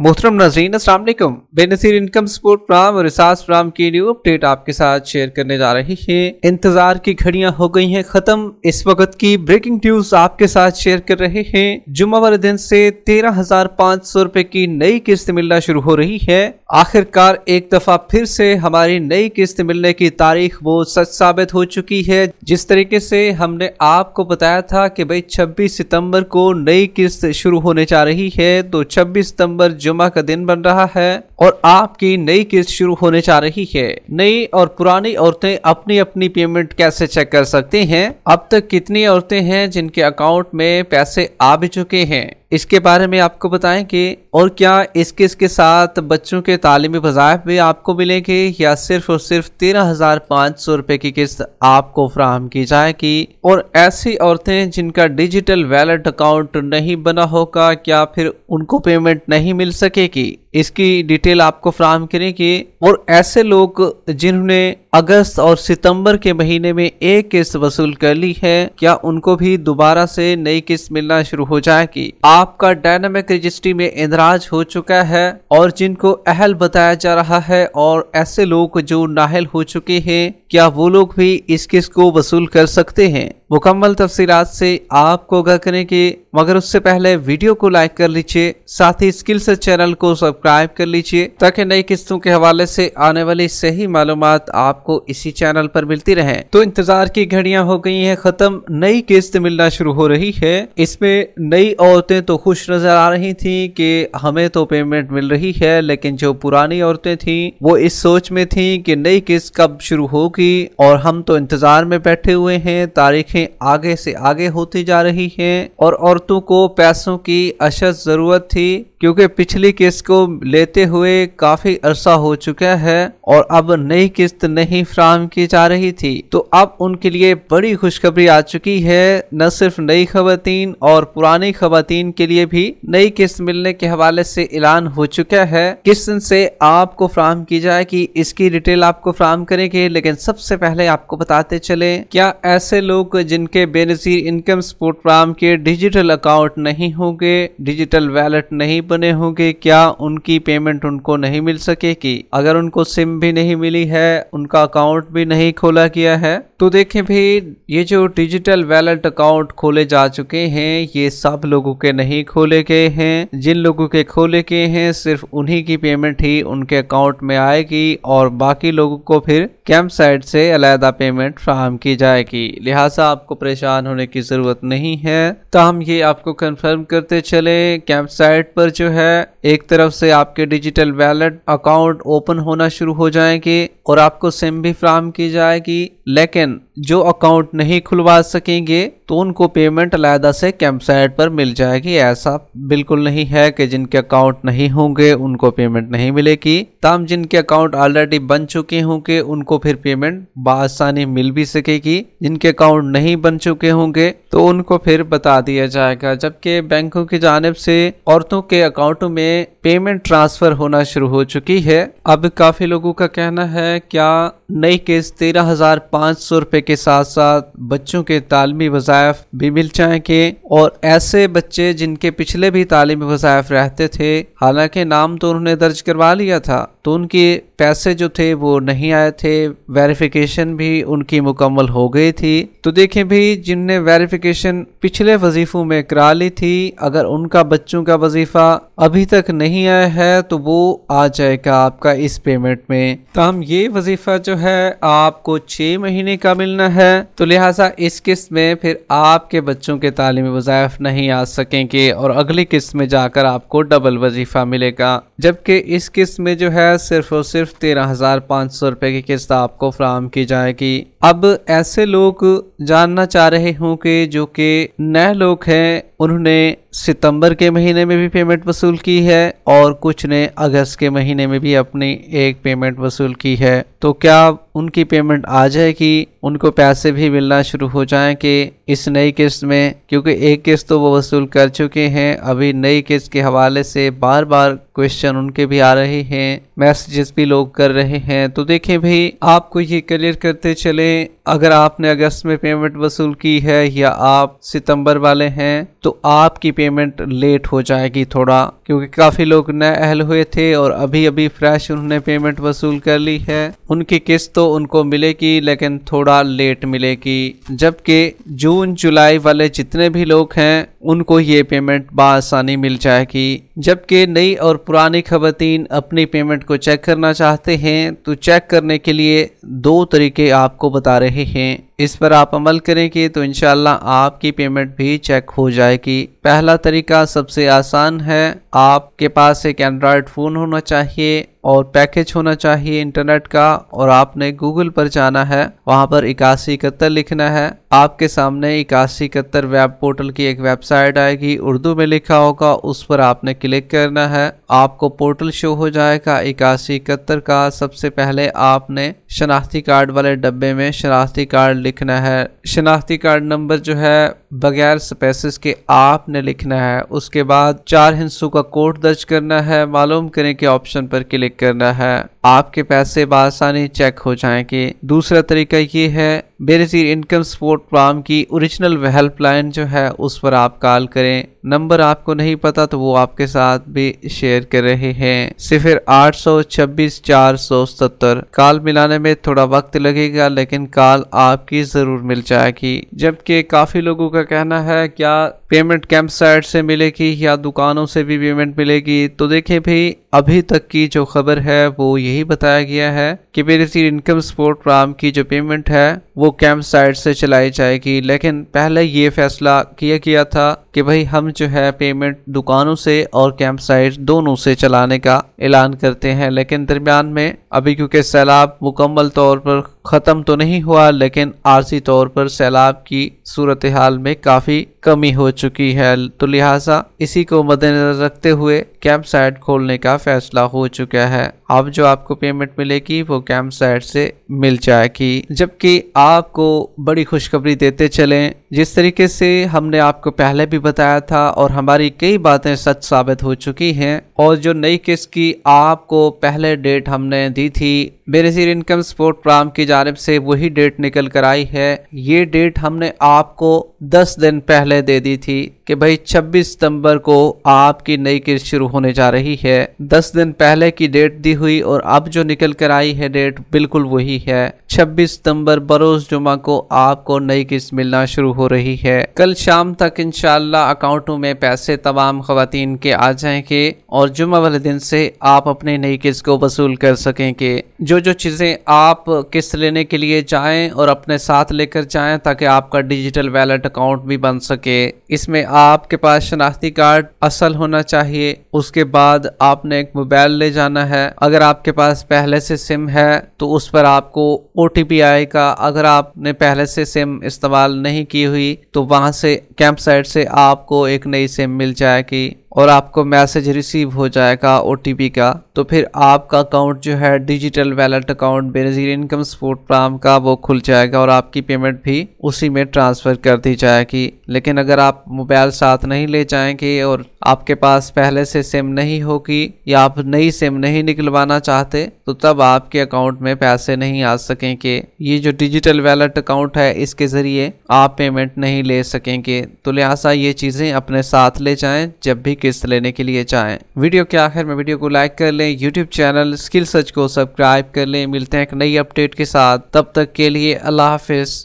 मोहतरम नाज़रीन अस्सलाम वालेकुम। बेनज़ीर इनकम सपोर्ट प्रोग्राम और रिसार्च प्रोग्राम की न्यू अपडेट आपके साथ शेयर करने जा रही है। इंतजार की घड़ियां हो गई हैं खत्म। इस वक्त की ब्रेकिंग न्यूज आपके साथ शेयर कर रहे हैं। जुम्मा वाले दिन से 13,500 रुपए की नई किस्त मिलना शुरू हो रही है। आखिरकार एक दफा फिर से हमारी नई किस्त मिलने की तारीख वो सच साबित हो चुकी है। जिस तरीके से हमने आपको बताया था कि भाई 26 सितंबर को नई किस्त शुरू होने जा रही है, तो 26 सितंबर जुमा का दिन बन रहा है और आपकी नई किस्त शुरू होने जा रही है। नई और पुरानी औरतें अपनी अपनी पेमेंट कैसे चेक कर सकते हैं? अब तक कितनी औरतें हैं जिनके अकाउंट में पैसे आ भी चुके हैं, इसके बारे में आपको बताएंगे। और क्या इस किस्त के साथ बच्चों के तालीमी वज़ाइफ भी आपको मिलेंगे या सिर्फ और सिर्फ 13,500 रुपए की किस्त आपको फराहम की जाएगी? और ऐसी औरतें जिनका डिजिटल वैलेट अकाउंट नहीं बना होगा, क्या फिर उनको पेमेंट नहीं मिल सकेगी? इसकी डिटेल आपको फराहम करेंगे। और ऐसे लोग जिन्होंने अगस्त और सितंबर के महीने में एक किस्त वसूल कर ली है, क्या उनको भी दोबारा से नई किस्त मिलना शुरू हो जाएगी? आपका डायनामिक रजिस्ट्री में इंदराज हो चुका है और जिनको अहल बताया जा रहा है, और ऐसे लोग जो नाअहल हो चुके हैं, क्या वो लोग भी इस किस्त को वसूल कर सकते हैं? मुकम्मल तफसीलात से आपको आगाह करेंगे, मगर उससे पहले वीडियो को लाइक कर लीजिए, साथ ही स्किल सर्च चैनल को सब्सक्राइब कर लीजिए ताकि नई किस्तों के हवाले से आने वाली सही मालूमात आपको इसी चैनल पर मिलती रहे। तो इंतजार की घड़ियां हो गई हैं खत्म, नई किस्त मिलना शुरू हो रही है। इसमें नई औरतें तो खुश नजर आ रही थी कि हमें तो पेमेंट मिल रही है, लेकिन जो पुरानी औरतें थी वो इस सोच में थी कि नई किस्त कब शुरू होगी और हम तो इंतजार में बैठे हुए हैं। तारीखें आगे से आगे होती जा रही हैं और औरतों को पैसों की अशद जरूरत थी, क्योंकि पिछली किस्त को लेते हुए काफी अरसा हो चुका है और अब नई किस्त नहीं फराहम की जा रही थी। तो अब उनके लिए बड़ी खुशखबरी आ चुकी है। न सिर्फ नई खवातीन और पुरानी खवातीन के लिए भी नई किस्त मिलने के हवाले से ऐलान हो चुका है। किस दिन से आपको फराहम की जाएगी, इसकी डिटेल आपको फराहम करेंगे। लेकिन सबसे पहले आपको बताते चले, क्या ऐसे लोग जिनके बेनज़ीर इनकम सपोर्ट प्रोग्राम के डिजिटल अकाउंट नहीं होंगे, डिजिटल वैलेट नहीं बने होंगे, क्या उनकी पेमेंट उनको नहीं मिल सकेगी? अगर उनको सिम भी नहीं मिली है, उनका अकाउंट भी नहीं खोला गया है, तो देखें भी ये जो डिजिटल वैलेट अकाउंट खोले जा चुके हैं, ये सब लोगों के नहीं खोले गए हैं। जिन लोगों के खोले गए हैं सिर्फ उन्हीं की पेमेंट ही उनके अकाउंट में आएगी और बाकी लोगों को फिर कैंप साइट से अलहदा पेमेंट फराहम की जाएगी। लिहाजा आपको परेशान होने की जरूरत नहीं है। तो हम ये आपको कंफर्म करते चले, कैंप साइट पर जो है एक तरफ से आपके डिजिटल वैलेट अकाउंट ओपन होना शुरू हो जाएंगे और आपको सिम भी फराहम की जाएगी। लेकिन जो अकाउंट नहीं खुलवा सकेंगे तो उनको पेमेंट अलहदा से कैंप साइट पर मिल जाएगी। ऐसा बिल्कुल नहीं है कि जिनके अकाउंट नहीं होंगे उनको पेमेंट नहीं मिलेगी। तमाम जिनके अकाउंट ऑलरेडी बन चुके होंगे उनको फिर पेमेंट बआसानी मिल भी सकेगी। जिनके अकाउंट नहीं बन चुके होंगे तो उनको फिर बता दिया जाएगा। जबकि बैंकों की जानिब से औरतों के अकाउंटों में पेमेंट ट्रांसफर होना शुरू हो चुकी है। अब काफी लोगों का कहना है, क्या नई किस्त 13,500 रुपए के साथ साथ बच्चों के तालीमी वज़ाइफ भी मिल जाएंगे? और ऐसे बच्चे जिनके पिछले भी तालीमी वज़ाइफ रहते थे, हालांकि नाम तो उन्होंने दर्ज करवा लिया था, तो उनके पैसे जो थे वो नहीं आए थे, वेरिफिकेशन भी उनकी मुकम्मल हो गई थी। तो देखें भी जिनने वेरिफिकेशन पिछले वजीफों में करा ली थी, अगर उनका बच्चों का वजीफा अभी तक नहीं आया है तो वो आ जाएगा आपका इस पेमेंट में। तो हम ये वजीफा जो है आपको 6 महीने का मिलना है, तो लिहाजा इस किस्त में फिर आपके बच्चों के तालीमी वज़ाइफ नहीं आ सकेंगे और अगली किस्त में जाकर आपको डबल वजीफा मिलेगा। जबकि इस किस्त में जो है सिर्फ और सिर्फ 13,500 रुपए की किस्त आपको फराहम की जाएगी। अब ऐसे लोग जानना चाह रहे होंगे जो कि नए लोग हैं, उन्होंने सितंबर के महीने में भी पेमेंट वसूल की है और कुछ ने अगस्त के महीने में भी अपनी एक पेमेंट वसूल की है, तो क्या उनकी पेमेंट आ जाएगी, उनको पैसे भी मिलना शुरू हो जाएंगे इस नई किस्त में, क्योंकि एक किस्त तो वो वसूल कर चुके हैं। अभी नई किस्त के हवाले से बार बार क्वेश्चन उनके भी आ रहे हैं, मैसेजेस भी लोग कर रहे हैं। तो देखें भाई, आपको ये क्लियर करते चले, अगर आपने अगस्त में पेमेंट वसूल की है या आप सितंबर वाले हैं तो आपकी पेमेंट लेट हो जाएगी थोड़ा, क्योंकि काफी लोग नए अहल हुए थे और अभी अभी फ्रेश उन्होंने पेमेंट वसूल कर ली है। उनकी किस्त तो उनको मिलेगी लेकिन थोड़ा लेट मिलेगी, जबकि जून जुलाई वाले जितने भी लोग हैं उनको ये पेमेंट बआसानी मिल जाएगी। जबकि नई और पुरानी खवातीन अपनी पेमेंट को चेक करना चाहते हैं तो चेक करने के लिए 2 तरीके आपको बता रहे हैं, इस पर आप अमल करेंगे तो इंशाल्लाह आपकी पेमेंट भी चेक हो जाएगी। पहला तरीका सबसे आसान है, आपके पास एक एंड्रॉयड फ़ोन होना चाहिए और पैकेज होना चाहिए इंटरनेट का, और आपने गूगल पर जाना है, वहां पर 8171 लिखना है। आपके सामने 8171 वेब पोर्टल की एक वेबसाइट आएगी, उर्दू में लिखा होगा, उस पर आपने क्लिक करना है। आपको पोर्टल शो हो जाएगा 8171 का। सबसे पहले आपने शनाख्ती कार्ड वाले डब्बे में शनाख्ती कार्ड लिखना है। शनाख्ती कार्ड नंबर जो है बगैर स्पेसेस के आपने लिखना है। उसके बाद 4 हिस्सों का कोड दर्ज करना है, मालूम करें के ऑप्शन पर क्लिक करना है। आपके पैसे बआसानी चेक हो जाएंगे। दूसरा तरीका ये है, बेनज़ीर इनकम सपोर्ट प्रोग्राम की ओरिजिनल हेल्पलाइन जो है उस पर आप कॉल करें। नंबर आपको नहीं पता तो वो आपके साथ भी शेयर कर रहे हैं, 0826 477। कॉल मिलाने में थोड़ा वक्त लगेगा लेकिन कॉल आपकी जरूर मिल जाएगी। जबकि काफी लोगों का कहना है क्या पेमेंट कैंप साइट से मिलेगी या दुकानों से भी पेमेंट मिलेगी, तो देखें भाई, अभी तक की जो खबर है वो यही बताया गया है कि बेनज़ीर इनकम सपोर्ट प्रोग्राम की जो पेमेंट है वो कैंप साइट से चलाई जाएगी। लेकिन पहले ये फैसला किया गया था कि भाई हम जो है पेमेंट दुकानों से और कैंप साइट दोनों से चलाने का ऐलान करते हैं। लेकिन दरमियान में अभी क्योंकि सैलाब मुकम्मल तौर पर ख़त्म तो नहीं हुआ, लेकिन आर्जी तौर पर सैलाब की सूरत हाल में काफ़ी कमी हो चुकी है, तो लिहाजा इसी को मद्देनजर रखते हुए कैंप साइट खोलने का फैसला हो चुका है। अब जो आपको पेमेंट मिलेगी वो कैंप साइट से मिल जाएगी। जबकि आपको बड़ी खुशखबरी देते चलें, जिस तरीके से हमने आपको पहले भी बताया था और हमारी कई बातें सच साबित हो चुकी हैं, और जो नई किस्त की आपको पहले डेट हमने दी थी बेनज़ीर इनकम सपोर्ट प्रोग्राम की जानिब से, वही डेट निकल कर आई है। ये डेट हमने आपको 10 दिन पहले दे दी थी कि भाई 26 सितंबर को आपकी नई किस्त शुरू होने जा रही है। 10 दिन पहले की डेट दी हुई और अब जो निकल कर आई है डेट बिल्कुल वही है। 26 सितंबर बरोज जुमा को आपको नई किस्त मिलना शुरू हो रही है। कल शाम तक इंशाल्लाह अकाउंटों में पैसे तमाम खवातीन के आ जाएंगे और जुमा वाले दिन से आप अपनी नई किस्त को वसूल कर सकेंगे। जो चीजें आप किस्त लेने के लिए जाएं और अपने साथ लेकर जाएं ताकि आपका डिजिटल वैलेट अकाउंट भी बन सके। इसमें आपके पास शनाख्ती कार्ड असल होना चाहिए, उसके बाद आपने एक मोबाइल ले जाना है। अगर आपके पास पहले से सिम है तो उस पर आपको OTP आएगा। अगर आपने पहले से सिम इस्तेमाल नहीं की हुई तो वहां से कैंप साइट से आपको एक नई सिम मिल जाएगी और आपको मैसेज रिसीव हो जाएगा OTP का। तो फिर आपका अकाउंट जो है digital wallet account Benazir income support programme का वो खुल जाएगा और आपकी पेमेंट भी उसी में ट्रांसफ़र कर दी जाएगी। लेकिन अगर आप मोबाइल साथ नहीं ले जाएंगे और आपके पास पहले से सिम नहीं होगी या आप नई सिम नहीं निकलवाना चाहते तो तब आपके अकाउंट में पैसे नहीं आ सकेंगे। ये जो डिजिटल वैलेट अकाउंट है इसके ज़रिए आप पेमेंट नहीं ले सकेंगे। तो लिहाजा ये चीज़ें अपने साथ ले जाएं जब भी किस्त लेने के लिए चाहें। वीडियो के आखिर में वीडियो को लाइक कर लें, यूट्यूब चैनल स्किल सर्च को सब्सक्राइब कर लें। मिलते हैं एक नई अपडेट के साथ, तब तक के लिए अल्लाह हाफिज।